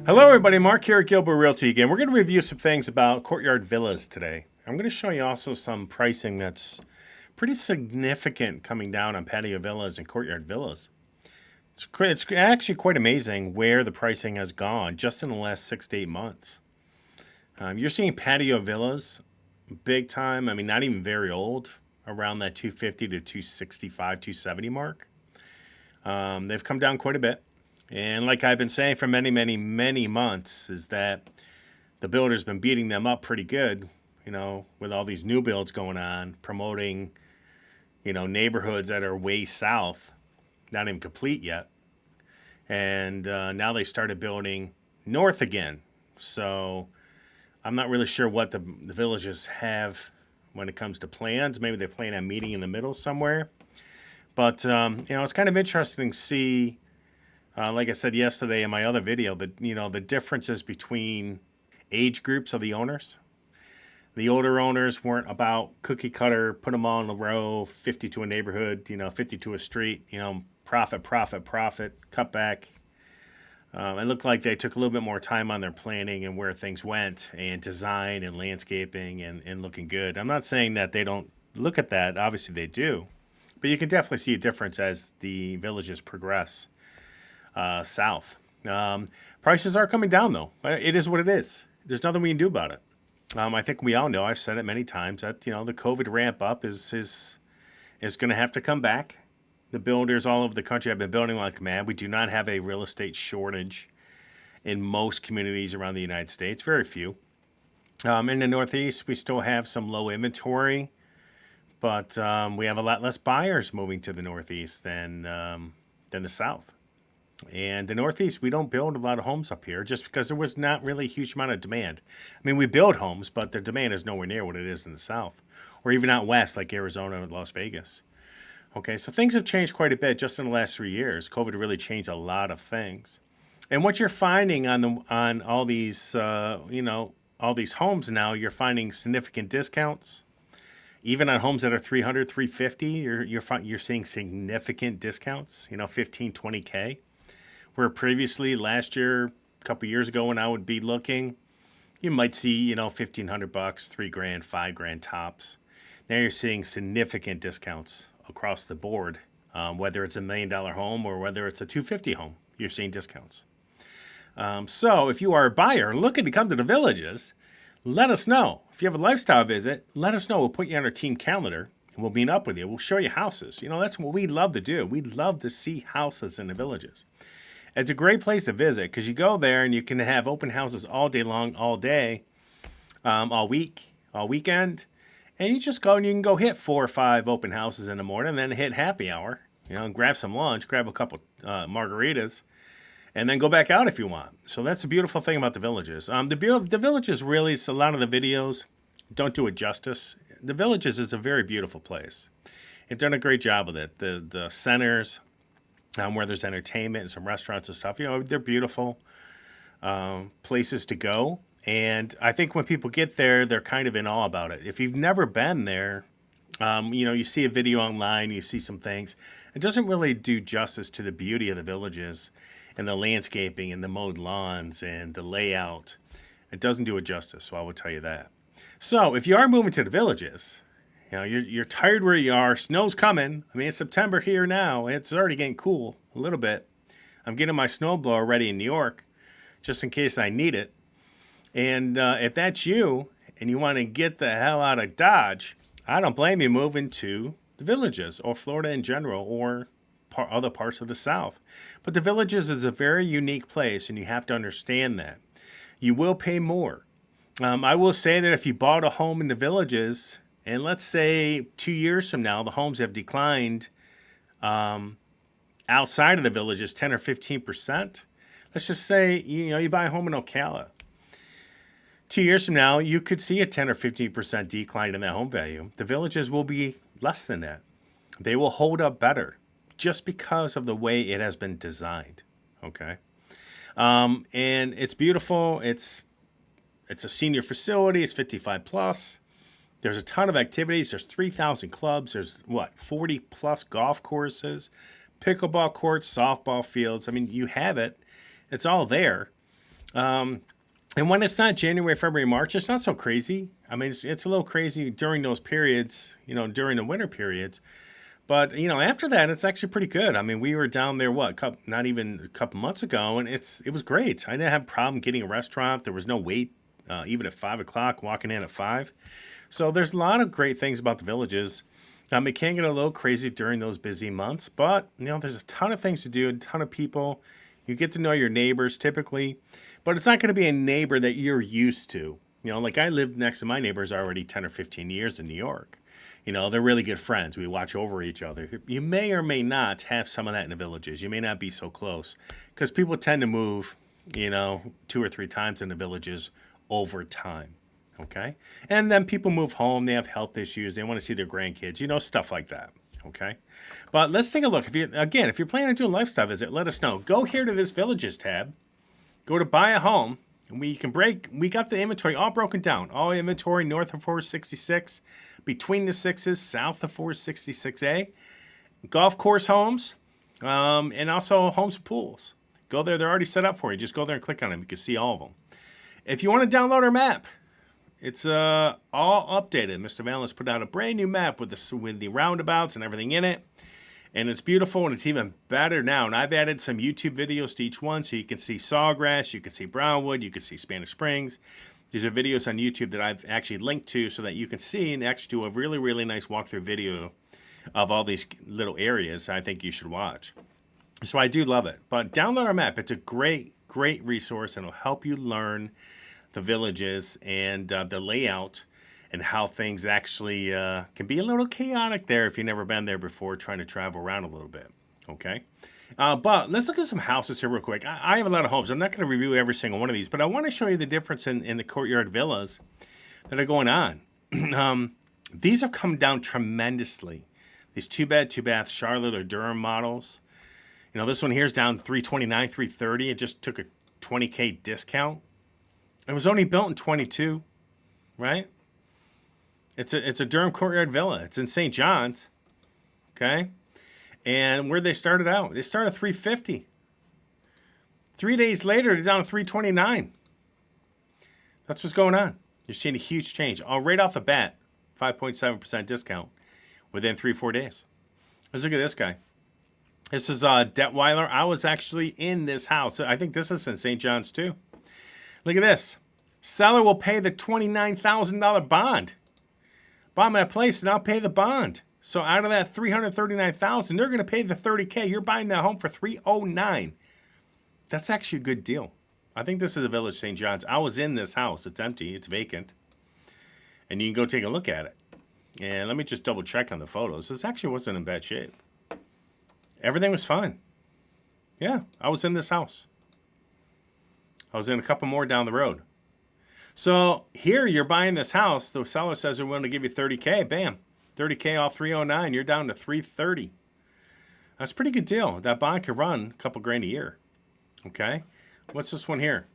Hello everybody, Mark here at Gilbo Realty again. We're going to review some things about courtyard villas today. I'm going to show you also some pricing that's pretty significant coming down on patio villas and courtyard villas. It's actually quite amazing where the pricing has gone just in the last 6 to 8 months. You're seeing patio villas big time, I mean not even very old, around that 250 to 265, 270 mark. They've come down quite a bit. And like I've been saying for many, many, many months, is that the builder's been beating them up pretty good, with all these new builds going on, promoting, neighborhoods that are way south, not even complete yet. And now they started building north again. So I'm not really sure what the villages have when it comes to plans. Maybe they plan on meeting in the middle somewhere. But, it's kind of interesting to see. Like I said yesterday in my other video, the differences between age groups of the owners. The older owners weren't about cookie cutter, put them all in a row, 50 to a neighborhood, 50 to a street, profit, profit, profit, cut back. It looked like they took a little bit more time on their planning and where things went and design and landscaping and looking good. I'm not saying that they don't look at that. Obviously they do. But you can definitely see a difference as the villages progress. South. Prices are coming down though. It is what it is. There's nothing we can do about it. I think we all know, I've said it many times, that the COVID ramp up is going to have to come back. The builders all over the country have been building like mad. We do not have a real estate shortage in most communities around the United States. Very few. In the Northeast, we still have some low inventory, but we have a lot less buyers moving to the Northeast than the South. And the Northeast, we don't build a lot of homes up here just because there was not really a huge amount of demand. I mean, we build homes, but the demand is nowhere near what it is in the South, or even out west like Arizona and Las Vegas. Okay, so things have changed quite a bit just in the last 3 years. COVID really changed a lot of things. And what you're finding on all these all these homes now, you're finding significant discounts. Even on homes that are 300, 350, you're seeing significant discounts. 15, 20K. Where previously last year, a couple years ago, when I would be looking, you might see $1,500, $3,000, $5,000 tops. Now you're seeing significant discounts across the board, whether it's $1 million home or whether it's a 250 home. You're seeing discounts. So if you are a buyer looking to come to the villages, let us know. If you have a lifestyle visit, let us know. We'll put you on our team calendar and we'll meet up with you. We'll show you houses. That's what we love to do. We love to see houses in the villages. It's a great place to visit because you go there and you can have open houses all day long, all day, all week, all weekend. And you just go and you can go hit 4 or 5 open houses in the morning and then hit happy hour, and grab some lunch, grab a couple margaritas, and then go back out if you want. So that's the beautiful thing about the villages. The villages really, a lot of the videos don't do it justice. The villages is a very beautiful place. They've done a great job with it. The centers, where there's entertainment and some restaurants and stuff, they're beautiful places to go. And I think when people get there, they're kind of in awe about it. If you've never been there, you see a video online, you see some things. It doesn't really do justice to the beauty of the villages and the landscaping and the mowed lawns and the layout. It doesn't do it justice, so I will tell you that. So if you are moving to the villages, you're tired where you are. Snow's coming. I mean, it's September here now. It's already getting cool a little bit. I'm getting my snowblower ready in New York just in case I need it. And if that's you and you want to get the hell out of Dodge, I don't blame you moving to the villages or Florida in general or other parts of the South. But the villages is a very unique place, and you have to understand that. You will pay more. I will say that if you bought a home in the villages, and let's say 2 years from now, the homes have declined outside of the villages 10 or 15%. Let's just say, you buy a home in Ocala. 2 years from now, you could see a 10 or 15% decline in that home value. The villages will be less than that. They will hold up better just because of the way it has been designed. Okay. And it's beautiful. It's a senior facility. It's 55 plus. There's a ton of activities. There's 3,000 clubs. There's 40 plus golf courses, pickleball courts, softball fields. I mean, you have it. It's all there. And when it's not January, February, March, it's not so crazy. I mean, it's a little crazy during those periods, during the winter periods. But after that, it's actually pretty good. I mean, we were down there not even a couple months ago, and it was great. I didn't have a problem getting a restaurant. There was no wait, even at 5 o'clock, walking in at 5. So there's a lot of great things about the villages. It can get a little crazy during those busy months, but there's a ton of things to do, a ton of people. You get to know your neighbors typically, but it's not going to be a neighbor that you're used to. Like I lived next to my neighbors already 10 or 15 years in New York. They're really good friends. We watch over each other. You may or may not have some of that in the villages. You may not be so close because people tend to move, 2 or 3 times in the villages over time. Okay. And then people move home. They have health issues. They want to see their grandkids, stuff like that. Okay. But let's take a look. If you're planning on doing a lifestyle visit, let us know. Go here to this villages tab. Go to buy a home. And we got the inventory all broken down. All inventory north of 466, between the sixes, south of 466A. Golf course homes, and also homes and pools. Go there. They're already set up for you. Just go there and click on them. You can see all of them. If you want to download our map, it's all updated. Mr. Valens put out a brand new map with the roundabouts and everything in it. And it's beautiful, and it's even better now. And I've added some YouTube videos to each one, so you can see Sawgrass, you can see Brownwood, you can see Spanish Springs. These are videos on YouTube that I've actually linked to so that you can see and actually do a really, really nice walkthrough video of all these little areas I think you should watch. So I do love it. But download our map. It's a great, great resource, and it'll help you learn the villages and the layout and how things actually can be a little chaotic there if you've never been there before, trying to travel around a little bit. Okay. But let's look at some houses here real quick. I have a lot of homes. I'm not going to review every single one of these, but I want to show you the difference in the courtyard villas that are going on. These have come down tremendously. These 2-bed, 2-bath Charlotte or Durham models. This one here is down $329, $330. It just took a $20K discount. It was only built in 22, right? It's a Durham courtyard villa. It's in St. John's, okay? And where they started out, they started at $350. 3 days later, they're down to $329. That's what's going on. You're seeing a huge change. Right off the bat, 5.7% discount within 3-4 days. Let's look at this guy. This is Detweiler. I was actually in this house. I think this is in St. John's too. Look at this. Seller will pay the $29,000 bond. Buy my place and I'll pay the bond. So out of that $339,000, they're going to pay the $30K. You're buying that home for $309. That's actually a good deal. I think this is a Village St. John's. I was in this house. It's empty. It's vacant. And you can go take a look at it. And let me just double check on the photos. This actually wasn't in bad shape. Everything was fine. Yeah, I was in this house. I was in a couple more down the road. So here you're buying this house. The seller says they're willing to give you $30K. Bam. $30K off $309. You're down to $330. That's a pretty good deal. That bond could run a couple grand a year. Okay. What's this one here?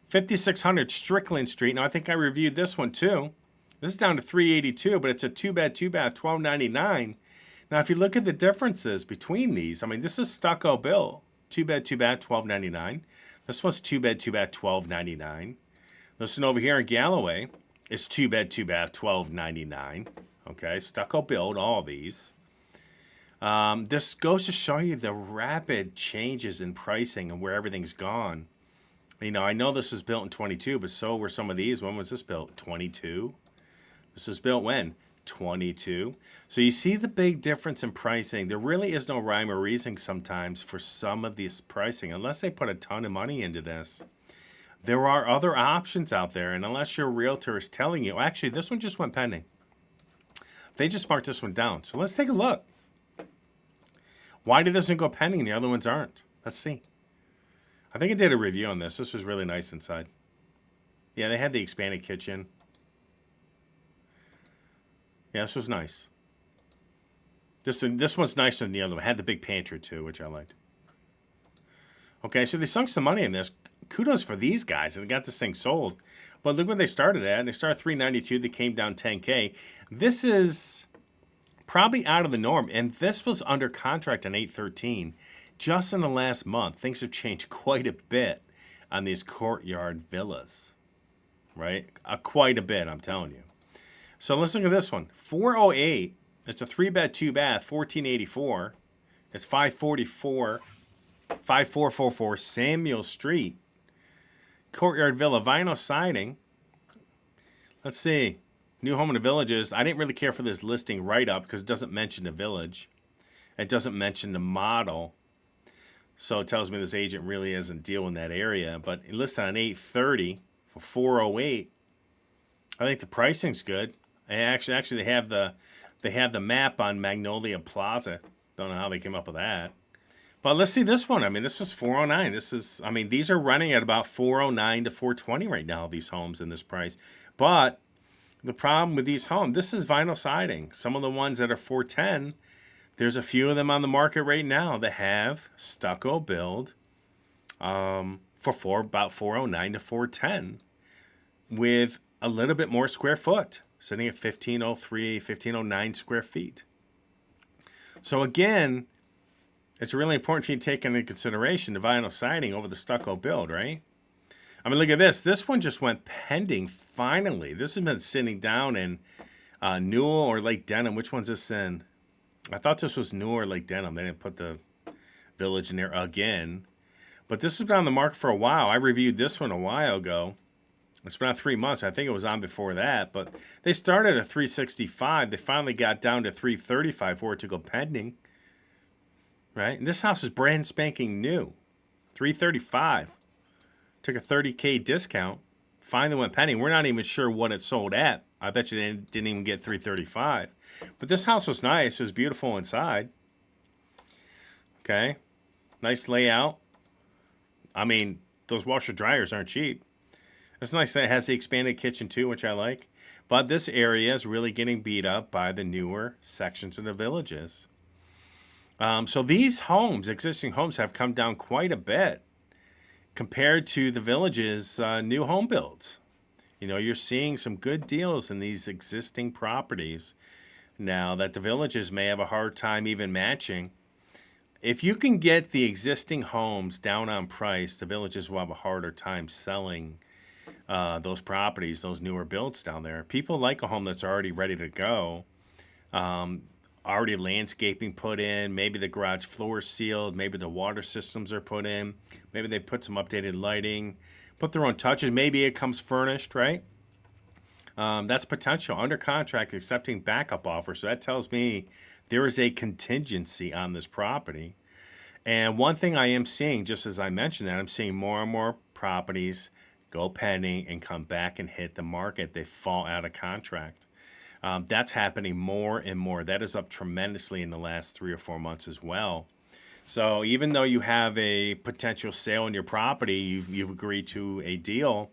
5600 Strickland Street. Now I think I reviewed this one too. This is down to $382, but it's a 2-bed, 2-bath, $1299. Now if you look at the differences between these, I mean this is stucco built. 2-bed, 2-bath, $1299. This one's 2-bed, 2-bath, $1299. This one over here in Galloway is 2-bed, 2-bath, $1299. Okay, stucco build, all these. This goes to show you the rapid changes in pricing and where everything's gone. I know this was built in 22, but so were some of these. When was this built? 22. This was built when? 22. So you see the big difference in pricing. There really is no rhyme or reason sometimes for some of this pricing, unless they put a ton of money into this. There are other options out there, and unless your realtor is telling you, actually, this one just went pending. They just marked this one down. So let's take a look. Why did this one go pending and the other ones aren't? Let's see. I think I did a review on this. This was really nice inside. Yeah, they had the expanded kitchen. Yeah, this was nice. This one's nicer than the other one. It had the big pantry too, which I liked. Okay, so they sunk some money in this. Kudos for these guys. They got this thing sold. But look what they started at. They started $392. They came down $10K. This is probably out of the norm. And this was under contract on 8/13. Just in the last month, things have changed quite a bit on these courtyard villas, right? Quite a bit, I'm telling you. So let's look at this one. 408. It's a 3-bed, 2-bath, 1484. It's 5444 Samuel Street. Courtyard Villa, vinyl siding. Let's see. New home in the villages. I didn't really care for this listing write-up because it doesn't mention the village. It doesn't mention the model. So it tells me this agent really isn't dealing in that area. But it listed on 830 for 408. I think the pricing's good. And actually they have the map on Magnolia Plaza. Don't know how they came up with that. But let's see this one. I mean, this is 409. These are running at about 409 to 420 right now, these homes in this price. But the problem with these homes, this is vinyl siding. Some of the ones that are 410, there's a few of them on the market right now that have stucco build for about 409 to 410 with a little bit more square foot, sitting at 1503, 1509 square feet. So again, it's really important for you to take into consideration the vinyl siding over the stucco build, right? I mean, look at this. This one just went pending finally. This has been sitting down in Newell or Lake Denham. Which one's this in? I thought this was Newell or Lake Denham. They didn't put the village in there again. But this has been on the market for a while. I reviewed this one a while ago. It's been on 3 months. I think it was on before that. But they started at 365. They finally got down to 335 for it to go pending. Right? And this house is brand spanking new. 335. Took a $30K discount. Finally went pending. We're not even sure what it sold at. I bet you they didn't even get 335. But this house was nice. It was beautiful inside. Okay. Nice layout. I mean, those washer dryers aren't cheap. It's nice that it has the expanded kitchen too, which I like. But this area is really getting beat up by the newer sections of the villages. So these homes, existing homes, have come down quite a bit compared to the villages' new home builds. You know, you're seeing some good deals in these existing properties now that the villages may have a hard time even matching. If you can get the existing homes down on price, the villages will have a harder time selling those properties, those newer builds down there. People like a home that's already ready to go. Already landscaping put in, maybe the garage floor is sealed, maybe the water systems are put in, maybe they put some updated lighting, put their own touches, maybe it comes furnished, right? That's potential. Under contract, accepting backup offers. So that tells me there is a contingency on this property. And one thing I am seeing, just as I mentioned that, I'm seeing more and more properties go pending and come back and hit the market. They fall out of contract. That's happening more and more. That is up tremendously in the last 3 or 4 months as well. So even though you have a potential sale on your property, you've agreed to a deal,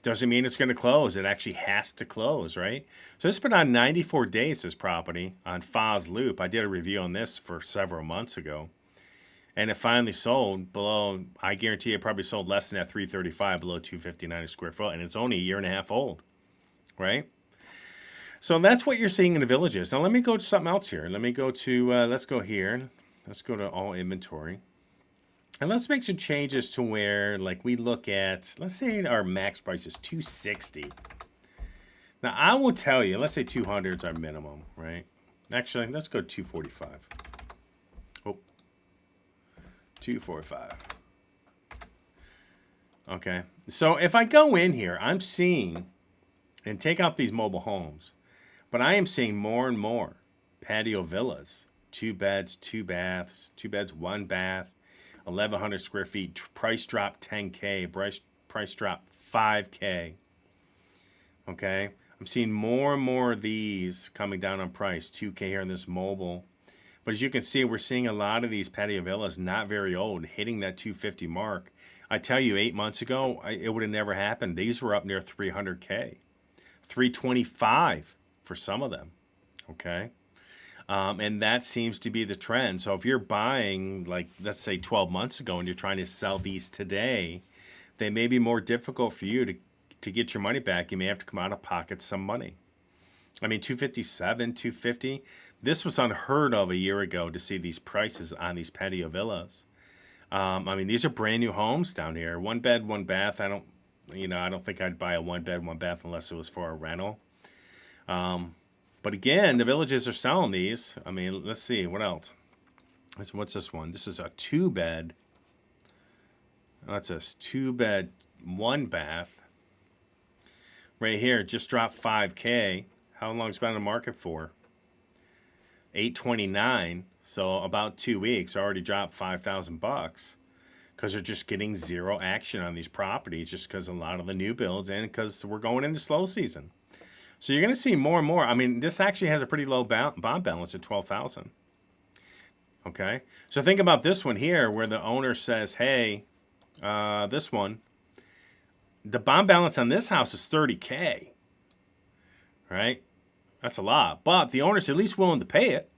doesn't mean it's going to close. It actually has to close, right? So it's been on 94 days, this property, on Foz Loop. I did a review on this for several months ago. And it finally sold below, I guarantee it probably sold less than that 335, below 259 a square foot. And it's only a year and a half old, right? So that's what you're seeing in the villages. Now let me go to something else here. Let me go to, let's go here. Let's go to all inventory. And let's make some changes to where, like, we look at, let's say our max price is 260. Now I will tell you, let's say 200 is our minimum, right? Actually, let's go 245. Oh, 245. Okay. So if I go in here, I'm seeing, and take out these mobile homes, but I am seeing more and more patio villas, 2 beds, 2 baths, 2 beds, 1 bath, 1,100 square feet, price drop 10K, price drop 5K. Okay, I'm seeing more and more of these coming down on price, 2K here in this mobile. But as you can see, we're seeing a lot of these patio villas, not very old, hitting that 250 mark. I tell you, 8 months ago, it would have never happened. These were up near 300K, 325 for some of them, okay? And that seems to be the trend. So if you're buying, like, let's say 12 months ago and you're trying to sell these today, they may be more difficult for you to get your money back. You may have to come out of pocket some money. I mean, 257, 250, this was unheard of a year ago to see these prices on these patio villas. I mean, these are brand new homes down here. One bed, one bath. I don't think I'd buy a one bed, one bath unless it was for a rental. But again, the villages are selling these. I mean, let's see, what else? What's this one? This is a two bed. That's a two bed, one bath. Right here, just dropped 5K. How long's it been on the market for? 829. So about 2 weeks, already dropped $5,000 because they're just getting zero action on these properties, just because a lot of the new builds and because we're going into slow season. So you're going to see more and more. I mean, this actually has a pretty low bond balance at 12,000. Okay, so think about this one here, where the owner says, "Hey, this one, the bond balance on this house is 30K, right? That's a lot, but the owner's at least willing to pay it.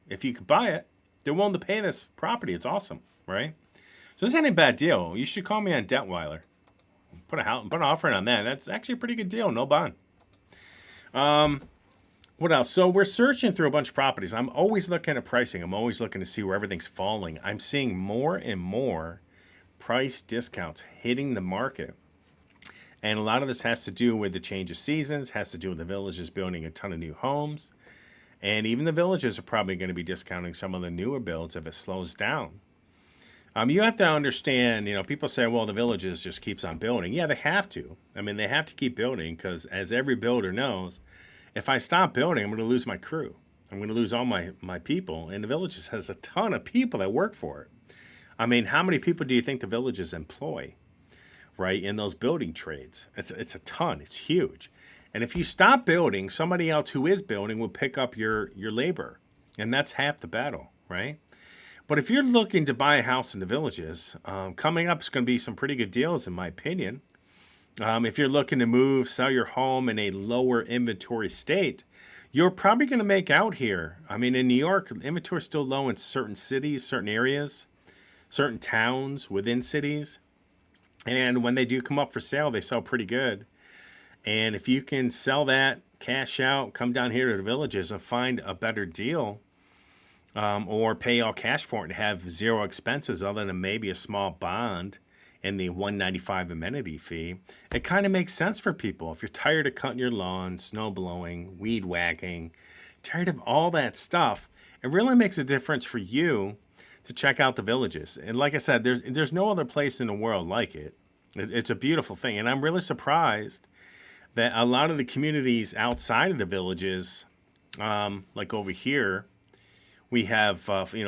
If you could buy it, they're willing to pay this property. It's awesome, right? So this ain't a bad deal. You should call me on Detweiler. Put an offer in on that. That's actually a pretty good deal. No bond. What else? So we're searching through a bunch of properties. I'm always looking at pricing. I'm always looking to see where everything's falling. I'm seeing more and more price discounts hitting the market. And a lot of this has to do with the change of seasons, has to do with the villages building a ton of new homes. And even the villages are probably going to be discounting some of the newer builds if it slows down. You have to understand, people say, well, the villages just keeps on building. Yeah, they have to. I mean, they have to keep building because as every builder knows, if I stop building, I'm going to lose my crew. I'm going to lose all my people. And the villages has a ton of people that work for it. I mean, how many people do you think the villages employ, right, in those building trades? It's a ton. It's huge. And if you stop building, somebody else who is building will pick up your labor. And that's half the battle, right? But if you're looking to buy a house in the villages, coming up is going to be some pretty good deals, in my opinion. If you're looking to sell your home in a lower inventory state, you're probably going to make out here. I mean, in New York, inventory is still low in certain cities, certain areas, certain towns within cities. And when they do come up for sale, they sell pretty good. And if you can sell that, cash out, come down here to the villages and find a better deal, or pay all cash for it and have zero expenses other than maybe a small bond and the $195 amenity fee, it kind of makes sense for people. If you're tired of cutting your lawn, snow blowing, weed whacking, tired of all that stuff, it really makes a difference for you to check out the villages. And like I said, there's no other place in the world like it. It's a beautiful thing. And I'm really surprised that a lot of the communities outside of the villages, like over here, we have,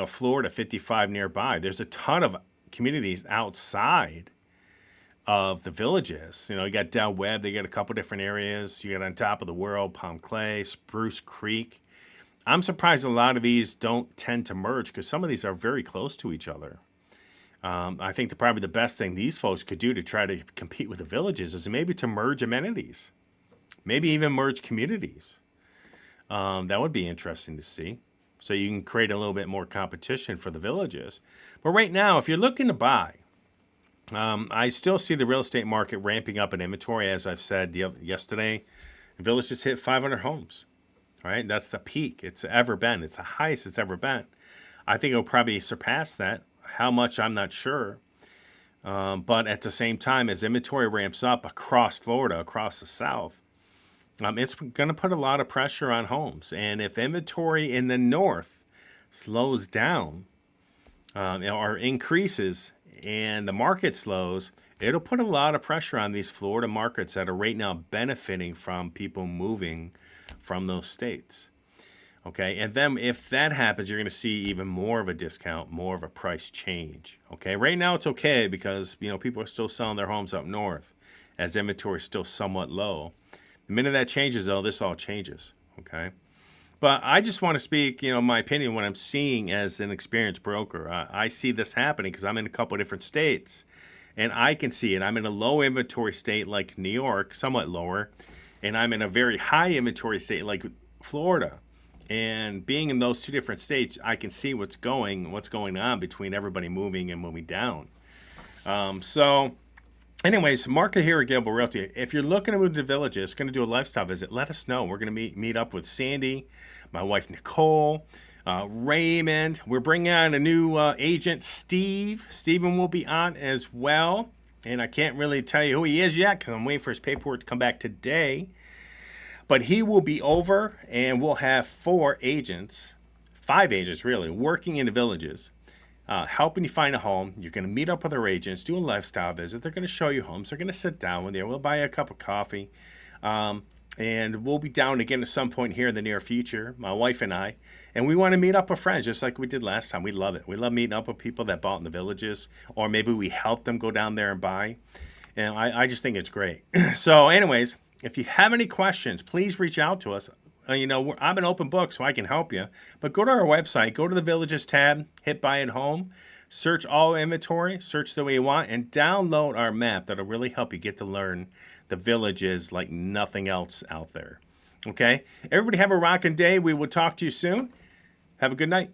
Florida 55 nearby. There's a ton of communities outside of the villages. You got Del Webb, they got a couple different areas. You got On Top of the World, Palm Clay, Spruce Creek. I'm surprised a lot of these don't tend to merge because some of these are very close to each other. I think probably the best thing these folks could do to try to compete with the villages is maybe to merge amenities, maybe even merge communities. That would be interesting to see. So you can create a little bit more competition for the villages. But right now, if you're looking to buy, I still see the real estate market ramping up in inventory. As I've said yesterday, the village just hit 500 homes. All right, that's the peak it's ever been. It's the highest it's ever been. I think it'll probably surpass that. How much, I'm not sure. But at the same time, as inventory ramps up across Florida, across the South, it's going to put a lot of pressure on homes. And if inventory in the north slows down or increases and the market slows, it'll put a lot of pressure on these Florida markets that are right now benefiting from people moving from those states. Okay, and then if that happens, you're going to see even more of a discount, more of a price change. Okay, right now it's okay because people are still selling their homes up north as inventory is still somewhat low. The minute that changes, though, this all changes. Okay, but I just want to speak, my opinion, what I'm seeing as an experienced broker. I see this happening because I'm in a couple of different states, and I can see it. I'm in a low inventory state like New York, somewhat lower, and I'm in a very high inventory state like Florida. And being in those two different states, I can see what's going on between everybody moving and moving down. So anyways, market here at Gilbo Realty. If you're looking to move to villages, going to do a lifestyle visit, let us know. We're going to meet up with Sandy, my wife Nicole. Raymond. We're bringing on a new agent, Steve. Steven will be on as well. And I can't really tell you who he is yet because I'm waiting for his paperwork to come back today. But he will be over, and we'll have 5 agents really, working in the villages, helping you find a home. You're going to meet up with our agents, do a lifestyle visit. They're going to show you homes. They're going to sit down with you. We'll buy you a cup of coffee. And we'll be down again at some point here in the near future, my wife and I. And we want to meet up with friends just like we did last time. We love it. We love meeting up with people that bought in the villages, or maybe we help them go down there and buy. And I just think it's great. So anyways, if you have any questions, please reach out to us. I'm an open book, so I can help you. But go to our website, go to the Villages tab, hit Buy at Home, search all inventory, search the way you want, and download our map. That'll really help you get to learn the villages like nothing else out there. Okay? Everybody have a rockin' day. We will talk to you soon. Have a good night.